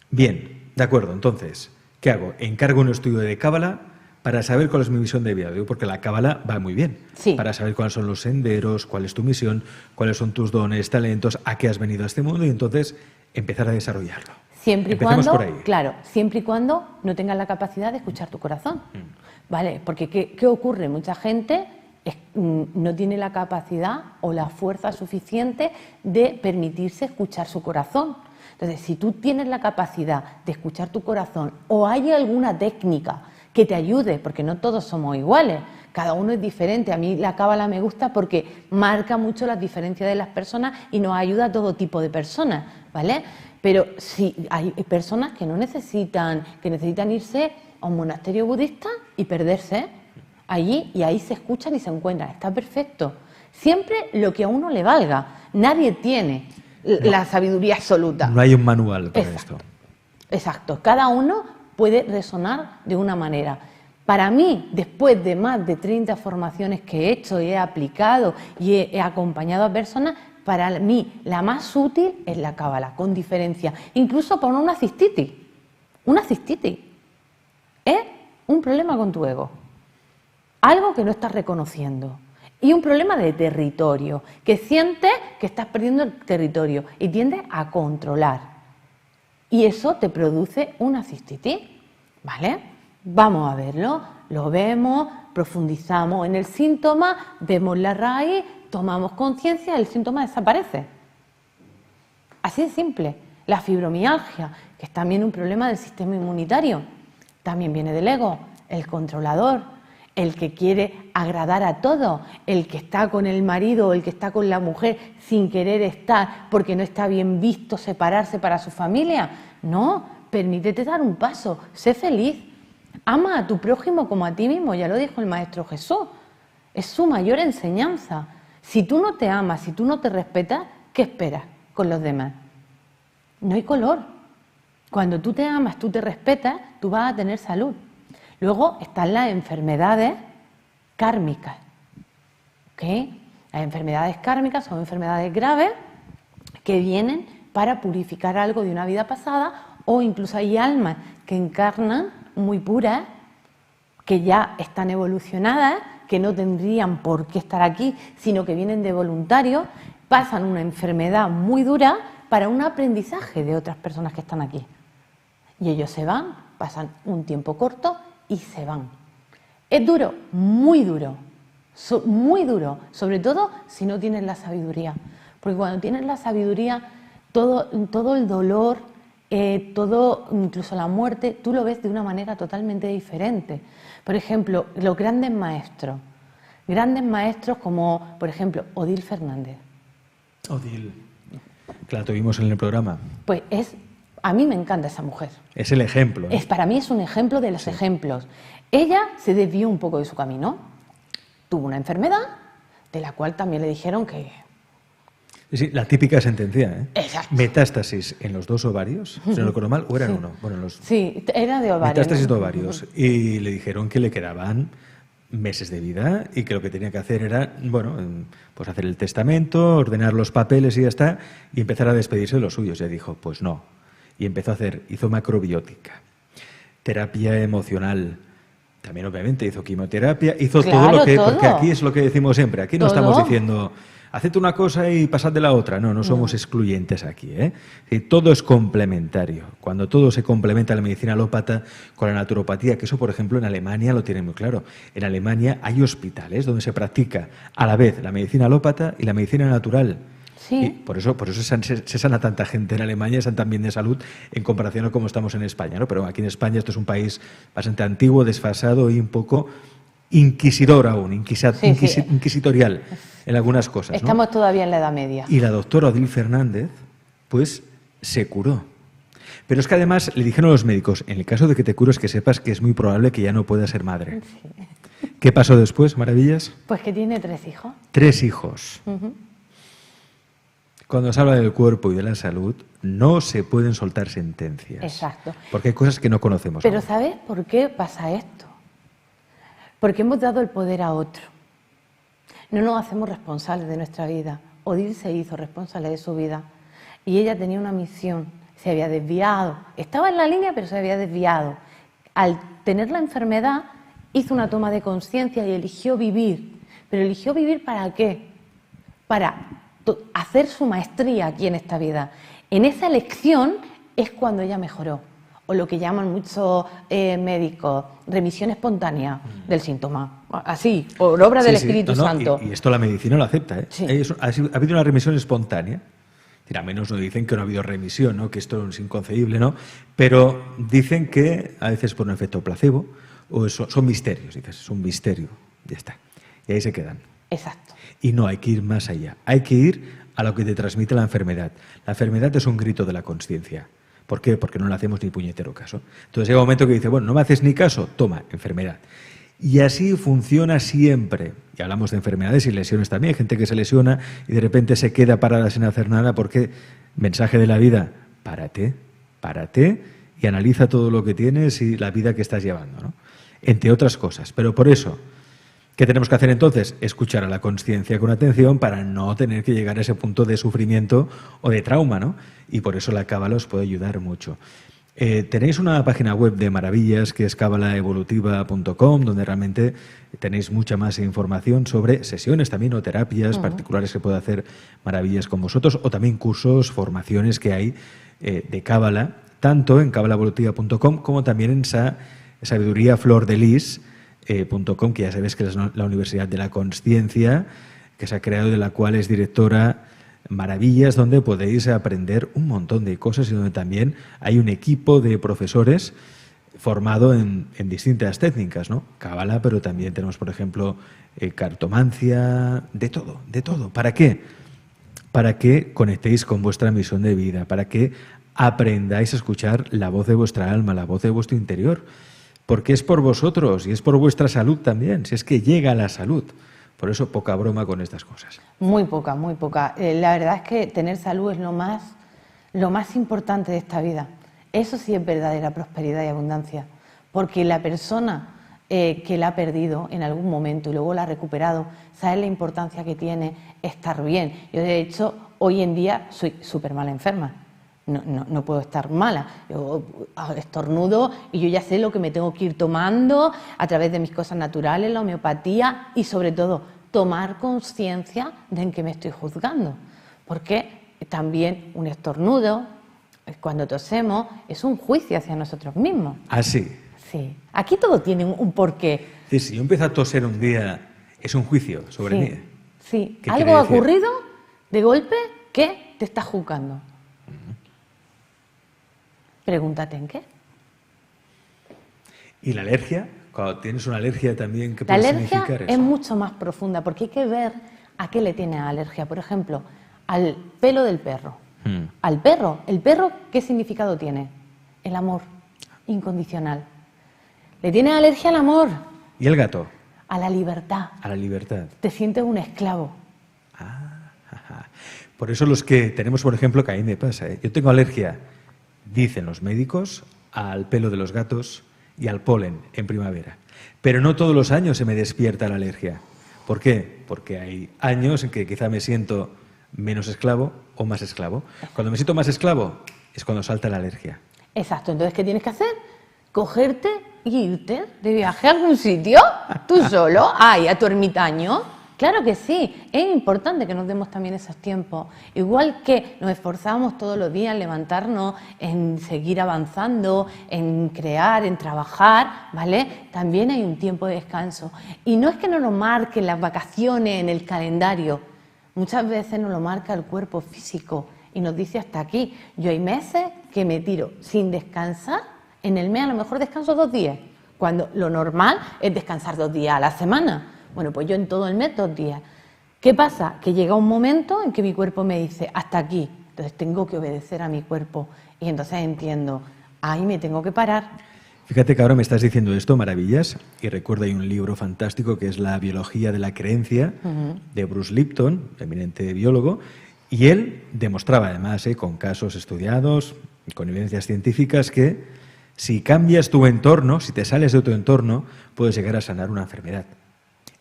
Bien, de acuerdo, entonces, ¿qué hago? Encargo un estudio de Cábala para saber cuál es mi misión de vida. Digo, porque la Cábala va muy bien. Sí. Para saber cuáles son los senderos, cuál es tu misión, cuáles son tus dones, talentos, a qué has venido a este mundo y entonces empezar a desarrollarlo. Siempre y Empecemos cuando, por ahí. claro, siempre y cuando no tengas la capacidad de escuchar tu corazón, ¿vale? Porque ¿qué ocurre? Mucha gente no tiene la capacidad o la fuerza suficiente de permitirse escuchar su corazón. Entonces, si tú tienes la capacidad de escuchar tu corazón o hay alguna técnica que te ayude, porque no todos somos iguales, cada uno es diferente. A mí la Cábala me gusta porque marca mucho las diferencias de las personas y nos ayuda a todo tipo de personas, ¿vale? Pero si hay personas que necesitan irse a un monasterio budista y perderse allí, y ahí se escuchan y se encuentran. Está perfecto. Siempre lo que a uno le valga. Nadie tiene la sabiduría absoluta. No hay un manual para Exacto. esto. Exacto. Cada uno puede resonar de una manera. Para mí, después de más de 30 formaciones que he hecho y he aplicado y he acompañado a personas, para mí la más útil es la Cábala, con diferencia. Incluso para una cistitis. Una cistitis es un problema con tu ego. Algo que no estás reconociendo. Y un problema de territorio, que sientes que estás perdiendo el territorio y tiendes a controlar. Y eso te produce una cistitis, ¿vale? Vamos a verlo, lo vemos, profundizamos en el síntoma, vemos la raíz, tomamos conciencia, el síntoma desaparece. Así de simple. La fibromialgia, que es también un problema del sistema inmunitario, también viene del ego, el controlador, el que quiere agradar a todos, el que está con el marido o el que está con la mujer sin querer estar porque no está bien visto separarse para su familia. No, permítete dar un paso, sé feliz. Ama a tu prójimo como a ti mismo, ya lo dijo el Maestro Jesús. Es su mayor enseñanza. Si tú no te amas, si tú no te respetas, ¿qué esperas con los demás? No hay color. Cuando tú te amas, tú te respetas, tú vas a tener salud. Luego están las enfermedades kármicas. ¿Ok? Las enfermedades kármicas son enfermedades graves que vienen para purificar algo de una vida pasada, o incluso hay almas que encarnan muy puras, que ya están evolucionadas, que no tendrían por qué estar aquí, sino que vienen de voluntarios, pasan una enfermedad muy dura para un aprendizaje de otras personas que están aquí. Y ellos se van, pasan un tiempo corto y se van. Es duro, muy duro, muy duro, sobre todo si no tienes la sabiduría. Porque cuando tienes la sabiduría, todo el dolor, todo, incluso la muerte, tú lo ves de una manera totalmente diferente. Por ejemplo, los grandes maestros como, por ejemplo, Odile Fernández. Odile, que la tuvimos en el programa. Pues a mí me encanta esa mujer. Es el ejemplo, ¿eh? Para mí es un ejemplo de los ejemplos. Ella se desvió un poco de su camino. Tuvo una enfermedad, de la cual también le dijeron que... Sí, la típica sentencia, ¿eh? Exacto. Metástasis en los 2 ovarios, si no recuerdo mal, o eran uno. Bueno, sí, era de ovarios. Metástasis de ovarios. Y le dijeron que le quedaban meses de vida y que lo que tenía que hacer era, bueno, pues hacer el testamento, ordenar los papeles y ya está, y empezar a despedirse de los suyos. Y dijo, pues no. Y hizo macrobiótica, terapia emocional, también obviamente hizo quimioterapia, hizo todo lo que... todo. Porque aquí es lo que decimos siempre, aquí no Todo. estamos diciendo... Haced una cosa y pasad de la otra. No somos excluyentes aquí, ¿eh? Todo es complementario. Cuando todo se complementa la medicina alópata con la naturopatía, que eso, por ejemplo, en Alemania lo tienen muy claro. En Alemania hay hospitales donde se practica a la vez la medicina alópata y la medicina natural. Sí. Y por eso se sana tanta gente en Alemania, están tan bien de salud en comparación a cómo estamos en España, ¿no? Pero aquí en España esto es un país bastante antiguo, desfasado y un poco inquisidor aún, inquisitorial en algunas cosas, ¿no? Estamos todavía en la Edad Media. Y la doctora Odile Fernández, pues, se curó. Pero es que además le dijeron a los médicos, en el caso de que te cures, que sepas que es muy probable que ya no puedas ser madre. Sí. ¿Qué pasó después, Maravillas? Pues que tiene 3 hijos. 3 hijos. Cuando se habla del cuerpo y de la salud, no se pueden soltar sentencias. Exacto. Porque hay cosas que no conocemos. Pero aún. ¿sabes por qué pasa esto? Porque hemos dado el poder a otro. No nos hacemos responsables de nuestra vida. Odile se hizo responsable de su vida. Y ella tenía una misión. Se había desviado. Estaba en la línea, pero se había desviado. Al tener la enfermedad, hizo una toma de conciencia y eligió vivir. ¿Pero eligió vivir para qué? Para hacer su maestría aquí en esta vida. En esa elección es cuando ella mejoró. O lo que llaman muchos médicos, remisión espontánea del síntoma. Así, por obra del Espíritu Santo. Y esto la medicina lo acepta, ¿eh? Sí. Ha habido una remisión espontánea. A menos nos dicen que no ha habido remisión, ¿no? Que esto es inconcebible, ¿no? Pero dicen que a veces por un efecto placebo, o son misterios, dices, es un misterio, ya está. Y ahí se quedan. Exacto. Y no, hay que ir más allá. Hay que ir a lo que te transmite la enfermedad. La enfermedad es un grito de la consciencia. ¿Por qué? Porque no le hacemos ni puñetero caso. Entonces llega un momento que dice, bueno, no me haces ni caso, toma, enfermedad. Y así funciona siempre. Y hablamos de enfermedades y lesiones también. Hay gente que se lesiona y de repente se queda parada sin hacer nada porque, mensaje de la vida, párate y analiza todo lo que tienes y la vida que estás llevando, ¿no? Entre otras cosas. Pero por eso, ¿qué tenemos que hacer entonces? Escuchar a la consciencia con atención para no tener que llegar a ese punto de sufrimiento o de trauma, ¿no? Y por eso la cábala os puede ayudar mucho. Tenéis una página web de maravillas que es cábalaevolutiva.com, donde realmente tenéis mucha más información sobre sesiones también o terapias particulares que puede hacer Maravillas con vosotros, o también cursos, formaciones que hay de cábala, tanto en cábalaevolutiva.com como también en sabiduriaflordelis.com, que ya sabéis que es la Universidad de la Consciencia, que se ha creado, de la cual es directora Maravillas, donde podéis aprender un montón de cosas y donde también hay un equipo de profesores formado en distintas técnicas, ¿no? Cábala, pero también tenemos, por ejemplo, cartomancia, de todo. ¿Para qué? Para que conectéis con vuestra misión de vida, para que aprendáis a escuchar la voz de vuestra alma, la voz de vuestro interior, porque es por vosotros y es por vuestra salud también, si es que llega la salud. Por eso poca broma con estas cosas. Muy poca, muy poca. La verdad es que tener salud es lo más importante de esta vida. Eso sí es verdadera prosperidad y abundancia. porque la persona que la ha perdido en algún momento y luego la ha recuperado, sabe la importancia que tiene estar bien. Yo, de hecho, hoy en día soy súper mala enferma. No puedo estar mala. Yo estornudo y yo ya sé lo que me tengo que ir tomando a través de mis cosas naturales, la homeopatía y, sobre todo, tomar conciencia de en qué me estoy juzgando. Porque también un estornudo, cuando tosemos, es un juicio hacia nosotros mismos. Ah, sí. Sí. Aquí todo tiene un porqué. Sí, si yo empiezo a toser un día, es un juicio sobre mí. Sí. ¿Qué Algo quiere ha decir? ocurrido de golpe que te está juzgando. Pregúntate en qué. ¿Y la alergia? Cuando tienes una alergia también, ¿qué La puede alergia significar es eso? mucho más profunda porque hay que ver a qué le tienes alergia. Por ejemplo, al pelo del perro. Al perro. ¿El perro qué significado tiene? El amor incondicional. ¿Le tienes alergia al amor? ¿Y el gato? A la libertad. A la libertad. Te sientes un esclavo. Ajá. Por eso los que tenemos, por ejemplo, que a mí me pasa, yo tengo alergia, dicen los médicos, al pelo de los gatos y al polen en primavera. Pero no todos los años se me despierta la alergia. ¿Por qué? Porque hay años en que quizá me siento menos esclavo o más esclavo. Cuando me siento más esclavo es cuando salta la alergia. Exacto. Entonces, ¿qué tienes que hacer? Cogerte e irte de viaje a algún sitio, tú solo, a tu ermitaño. Claro que sí, es importante que nos demos también esos tiempos. Igual que nos esforzamos todos los días en levantarnos, en seguir avanzando, en crear, en trabajar, ¿vale? También hay un tiempo de descanso. Y no es que no nos marquen las vacaciones en el calendario, muchas veces nos lo marca el cuerpo físico y nos dice hasta aquí. Yo hay meses que me tiro sin descansar, en el mes a lo mejor descanso 2 días, cuando lo normal es descansar 2 días a la semana. Bueno, pues yo en todo el mes 2 días. ¿Qué pasa? Que llega un momento en que mi cuerpo me dice, hasta aquí. Entonces tengo que obedecer a mi cuerpo. Y entonces entiendo, ahí me tengo que parar. Fíjate que ahora me estás diciendo esto, maravillas, y recuerdo hay un libro fantástico que es La biología de la creencia, de Bruce Lipton, eminente biólogo, y él demostraba además, con casos estudiados, con evidencias científicas, que si cambias tu entorno, si te sales de tu entorno, puedes llegar a sanar una enfermedad.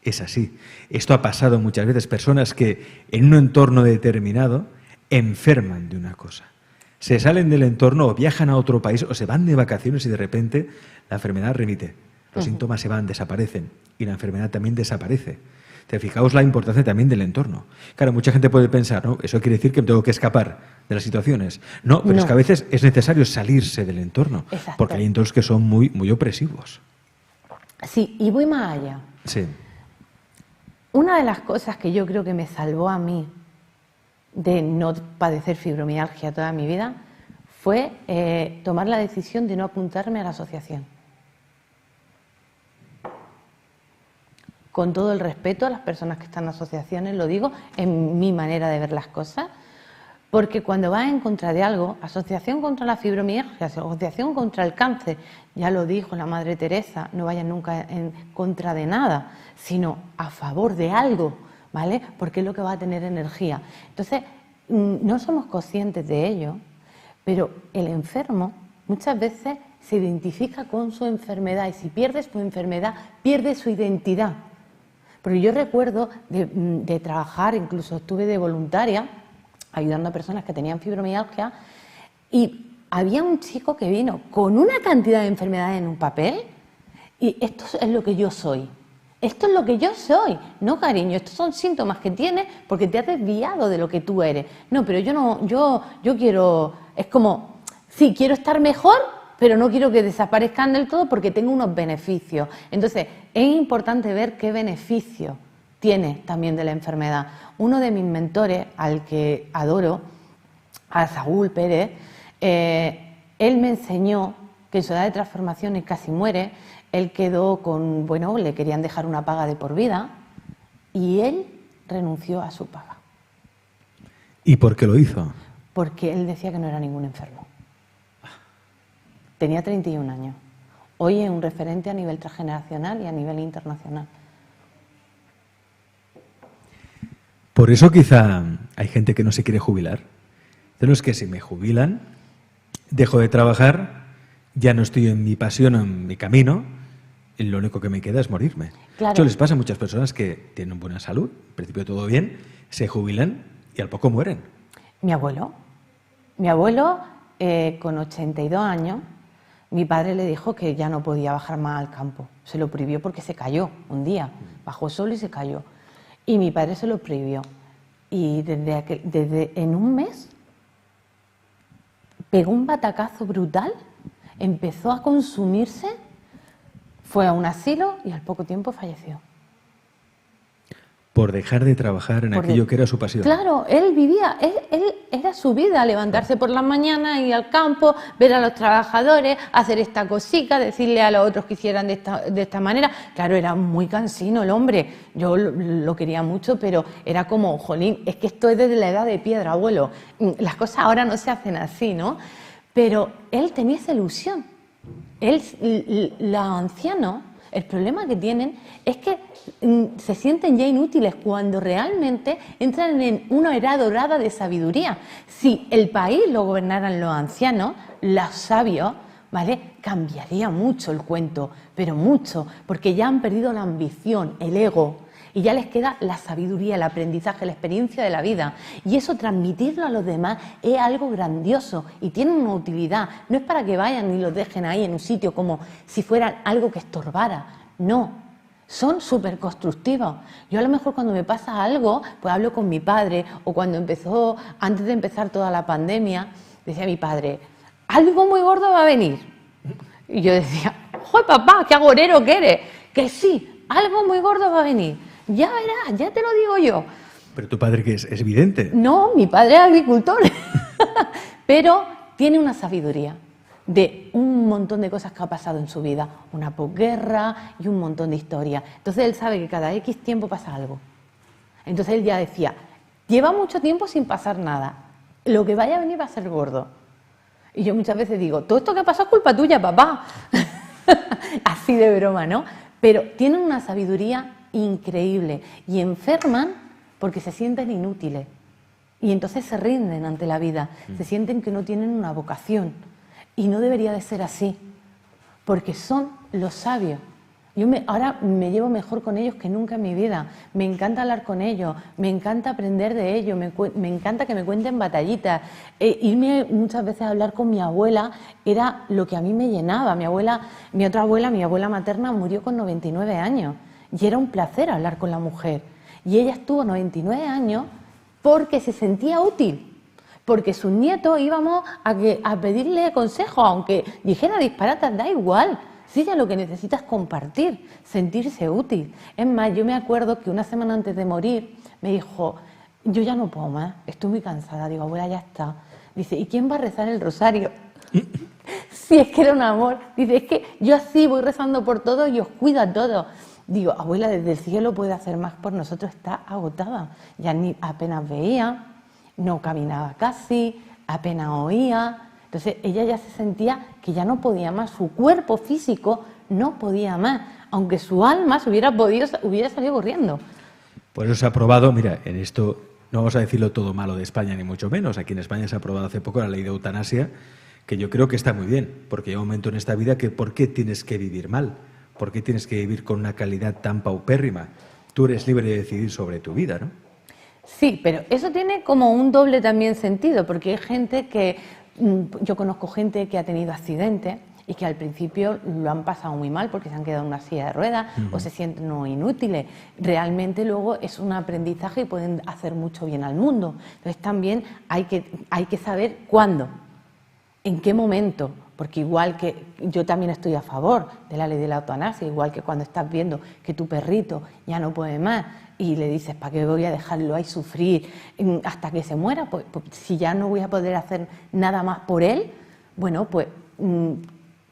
Es así. Esto ha pasado muchas veces. Personas que en un entorno determinado enferman de una cosa. Se salen del entorno o viajan a otro país o se van de vacaciones y de repente la enfermedad remite. Los síntomas se van, desaparecen y la enfermedad también desaparece. Fijaos la importancia también del entorno. Claro, mucha gente puede pensar, ¿no? Eso quiere decir que me tengo que escapar de las situaciones. No, pero es que a veces es necesario salirse del entorno. Exacto. Porque hay entornos que son muy, muy opresivos. Sí, y voy más allá. Sí. Una de las cosas que yo creo que me salvó a mí de no padecer fibromialgia toda mi vida fue tomar la decisión de no apuntarme a la asociación. Con todo el respeto a las personas que están en asociaciones, lo digo, en mi manera de ver las cosas, porque cuando vas en contra de algo, asociación contra la fibromialgia, asociación contra el cáncer, ya lo dijo la Madre Teresa, no vayan nunca en contra de nada, sino a favor de algo, ¿vale? Porque es lo que va a tener energía. Entonces, no somos conscientes de ello, pero el enfermo muchas veces se identifica con su enfermedad y si pierdes tu enfermedad, pierdes su identidad. Porque yo recuerdo de trabajar, incluso estuve de voluntaria, ayudando a personas que tenían fibromialgia, y había un chico que vino con una cantidad de enfermedades en un papel, y esto es lo que yo soy. Esto es lo que yo soy. No, cariño, estos son síntomas que tienes porque te has desviado de lo que tú eres. No, pero yo quiero, es como, sí, quiero estar mejor, pero no quiero que desaparezcan del todo porque tengo unos beneficios. Entonces, es importante ver qué beneficio tiene también de la enfermedad. Uno de mis mentores, al que adoro, a Saúl Pérez, él me enseñó que en su edad de transformación y casi muere, él quedó con, bueno, le querían dejar una paga de por vida y él renunció a su paga. ¿Y por qué lo hizo? Porque él decía que no era ningún enfermo. Tenía 31 años. Hoy es un referente a nivel transgeneracional y a nivel internacional. Por eso quizá hay gente que no se quiere jubilar. De los que si me jubilan, dejo de trabajar ya no estoy en mi pasión, en mi camino, y lo único que me queda es morirme. Claro. Esto les pasa a muchas personas que tienen buena salud, en principio todo bien, se jubilan y al poco mueren. Mi abuelo, con 82 años, mi padre le dijo que ya no podía bajar más al campo. Se lo prohibió porque se cayó un día, bajó solo y se cayó. Y mi padre se lo prohibió. Y desde en un mes pegó un batacazo brutal, empezó a consumirse, fue a un asilo y al poco tiempo falleció. Por dejar de trabajar en aquello que era su pasión. Claro, él vivía, él era su vida, levantarse por las mañanas, ir al campo, ver a los trabajadores, hacer esta cosica, decirle a los otros que hicieran de esta manera. Claro, era muy cansino el hombre, yo lo quería mucho, pero era como, jolín, es que esto es desde la edad de piedra, abuelo. Las cosas ahora no se hacen así, ¿no? Pero él tenía esa ilusión. Los ancianos, el problema que tienen es que se sienten ya inútiles cuando realmente entran en una era dorada de sabiduría. Si el país lo gobernaran los ancianos, los sabios, ¿vale?, cambiaría mucho el cuento, pero mucho, porque ya han perdido la ambición, el ego, y ya les queda la sabiduría, el aprendizaje, la experiencia de la vida. Y eso, transmitirlo a los demás, es algo grandioso y tiene una utilidad. No es para que vayan y los dejen ahí en un sitio como si fueran algo que estorbara. No, son súper constructivos. Yo a lo mejor cuando me pasa algo, pues hablo con mi padre, o cuando empezó, antes de empezar toda la pandemia, decía mi padre, algo muy gordo va a venir. Y yo decía, ¡joder, papá, qué agorero que eres! Que sí, algo muy gordo va a venir. Ya verás, ya te lo digo yo. Pero tu padre, que es vidente. No, mi padre es agricultor. Pero tiene una sabiduría de un montón de cosas que ha pasado en su vida. Una posguerra y un montón de historias. Entonces él sabe que cada X tiempo pasa algo. Entonces él ya decía, lleva mucho tiempo sin pasar nada. Lo que vaya a venir va a ser gordo. Y yo muchas veces digo, todo esto que ha pasado es culpa tuya, papá. Así de broma, ¿no? Pero tienen una sabiduría increíble y enferman porque se sienten inútiles y entonces se rinden ante la vida, se sienten que no tienen una vocación y no debería de ser así porque son los sabios. Yo ahora me llevo mejor con ellos que nunca en mi vida, me encanta hablar con ellos, me encanta aprender de ellos, me encanta que me cuenten batallitas, irme muchas veces a hablar con mi abuela era lo que a mí me llenaba. Mi otra abuela, mi abuela materna murió con 99 años. Y era un placer hablar con la mujer. Y ella estuvo 99 años porque se sentía útil. Porque sus nietos íbamos a pedirle consejo, aunque dijera disparates, da igual. Si ella lo que necesita es compartir, sentirse útil. Es más, yo me acuerdo que una semana antes de morir me dijo, yo ya no puedo más, estoy muy cansada. Digo, abuela, ya está. Dice, ¿y quién va a rezar el rosario? Si es que era un amor. Dice, es que yo así voy rezando por todos y os cuido a todos. Digo, abuela, desde el cielo puede hacer más por nosotros, está agotada. Ya ni apenas veía, no caminaba casi, apenas oía. Entonces ella ya se sentía que ya no podía más, su cuerpo físico no podía más, aunque su alma se hubiera salido corriendo. Por eso se ha aprobado, mira, en esto no vamos a decirlo todo malo de España, ni mucho menos. Aquí en España se ha aprobado hace poco la ley de eutanasia, que yo creo que está muy bien, porque hay un momento en esta vida que ¿por qué tienes que vivir mal? ¿Por qué tienes que vivir con una calidad tan paupérrima? Tú eres libre de decidir sobre tu vida, ¿no? Sí, pero eso tiene como un doble también sentido, porque hay gente que, yo conozco gente que ha tenido accidentes y que al principio lo han pasado muy mal porque se han quedado en una silla de ruedas o se sienten inútiles. Realmente luego es un aprendizaje y pueden hacer mucho bien al mundo. Entonces también hay que saber cuándo, en qué momento. Porque igual que yo también estoy a favor de la ley de la eutanasia, igual que cuando estás viendo que tu perrito ya no puede más y le dices, ¿para qué voy a dejarlo ahí sufrir hasta que se muera? Pues si ya no voy a poder hacer nada más por él, bueno, pues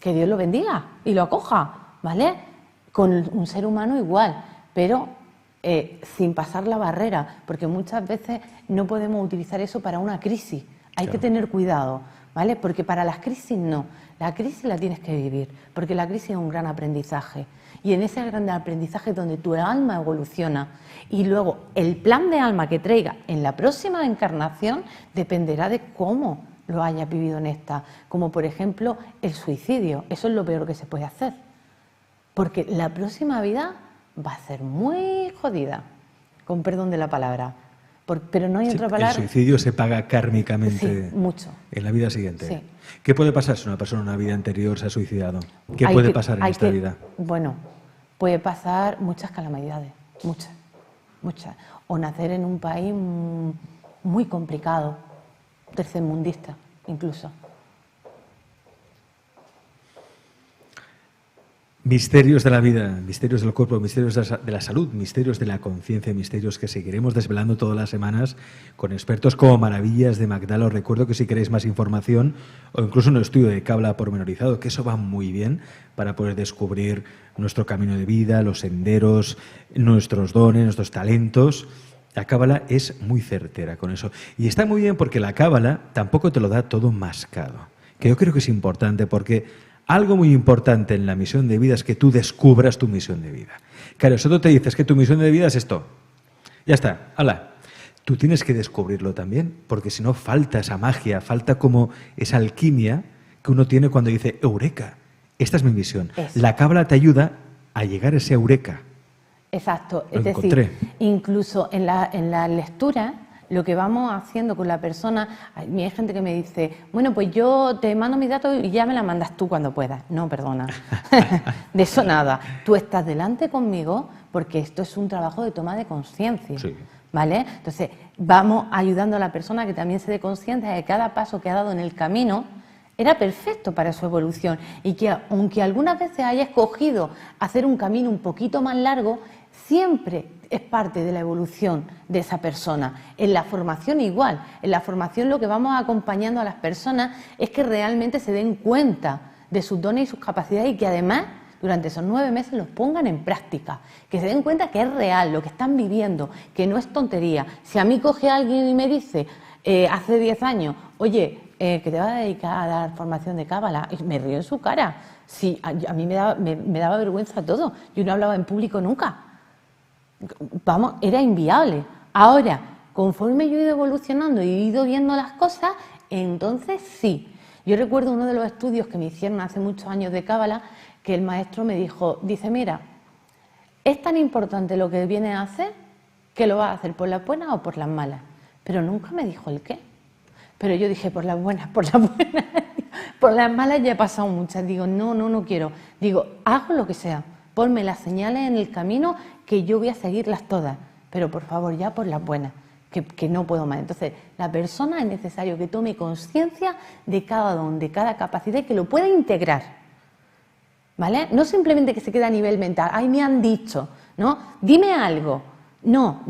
que Dios lo bendiga y lo acoja, ¿vale? Con un ser humano igual, pero sin pasar la barrera, porque muchas veces no podemos utilizar eso para una crisis. Hay que tener cuidado, ¿vale? Porque para las crisis no. La crisis la tienes que vivir, porque la crisis es un gran aprendizaje. Y en ese gran aprendizaje es donde tu alma evoluciona. Y luego el plan de alma que traiga en la próxima encarnación dependerá de cómo lo hayas vivido en esta, como por ejemplo el suicidio. Eso es lo peor que se puede hacer, porque la próxima vida va a ser muy jodida, con perdón de la palabra, pero no hay otra palabra. El suicidio se paga kármicamente, sí, mucho, en la vida siguiente. Sí. ¿Qué puede pasar si una persona en una vida anterior se ha suicidado? ¿Qué puede pasar en esta vida? Bueno, puede pasar muchas calamidades, muchas. O nacer en un país muy complicado, tercermundista incluso. Misterios de la vida, misterios del cuerpo, misterios de la salud, misterios de la conciencia, misterios que seguiremos desvelando todas las semanas con expertos como Maravillas de Magdala. Os recuerdo que si queréis más información o incluso un estudio de Cábala pormenorizado, que eso va muy bien para poder descubrir nuestro camino de vida, los senderos, nuestros dones, nuestros talentos. La Cábala es muy certera con eso. Y está muy bien porque la Cábala tampoco te lo da todo mascado, que yo creo que es importante porque algo muy importante en la misión de vida es que tú descubras tu misión de vida. Claro, si tú te dices que tu misión de vida es esto, ya está, hala. Tú tienes que descubrirlo también, porque si no falta esa magia, falta como esa alquimia que uno tiene cuando dice, eureka, esta es mi misión. Eso. La Cábala te ayuda a llegar a ese eureka. Exacto, Lo es encontré. decir, incluso en la lectura, lo que vamos haciendo con la persona, hay gente que me dice, bueno, pues yo te mando mis datos y ya me la mandas tú cuando puedas. No, perdona, de eso nada. Tú estás delante conmigo porque esto es un trabajo de toma de conciencia, Sí. ¿vale? Entonces, vamos ayudando a la persona que también se dé conciencia de que cada paso que ha dado en el camino era perfecto para su evolución y que aunque algunas veces haya escogido hacer un camino un poquito más largo, siempre es parte de la evolución de esa persona. En la formación igual, en la formación lo que vamos acompañando a las personas es que realmente se den cuenta de sus dones y sus capacidades y que además durante esos 9 meses los pongan en práctica, que se den cuenta que es real lo que están viviendo, que no es tontería. Si a mí coge alguien y me dice hace 10 años, oye, que te vas a dedicar a dar formación de Cábala, y me río en su cara. Sí, a mí me daba vergüenza todo, yo no hablaba en público nunca. Vamos, era inviable. Ahora, conforme yo he ido evolucionando y he ido viendo las cosas, entonces sí. Yo recuerdo uno de los estudios que me hicieron hace muchos años de Cábala, que el maestro me dice, mira, es tan importante lo que vienes a hacer que lo vas a hacer por las buenas o por las malas. Pero nunca me dijo el qué. Pero yo dije, por las buenas, por las buenas. Por las malas ya he pasado muchas. Digo, no quiero. Digo, hago lo que sea. Ponme las señales en el camino que yo voy a seguirlas todas, pero por favor ya por las buenas, que no puedo más. Entonces, la persona es necesario que tome conciencia de cada don, de cada capacidad y que lo pueda integrar, ¿vale? No simplemente que se quede a nivel mental, ay, me han dicho, ¿no? Dime algo. No,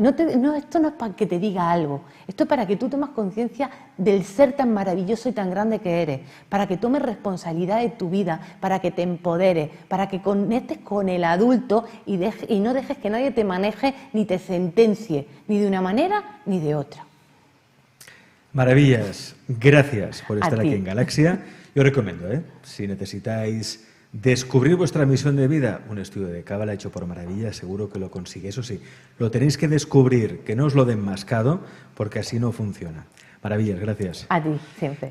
esto no es para que te diga algo, esto es para que tú tomes conciencia del ser tan maravilloso y tan grande que eres, para que tomes responsabilidad de tu vida, para que te empoderes, para que conectes con el adulto y no dejes que nadie te maneje ni te sentencie, ni de una manera ni de otra. Maravillas, gracias por estar A ti. aquí en Galaxia. Yo recomiendo, si necesitáis descubrir vuestra misión de vida, un estudio de Cábala hecho por Maravillas, seguro que lo consigue. Eso sí, lo tenéis que descubrir, que no os lo den mascado, porque así no funciona. Maravillas, gracias. A ti, siempre.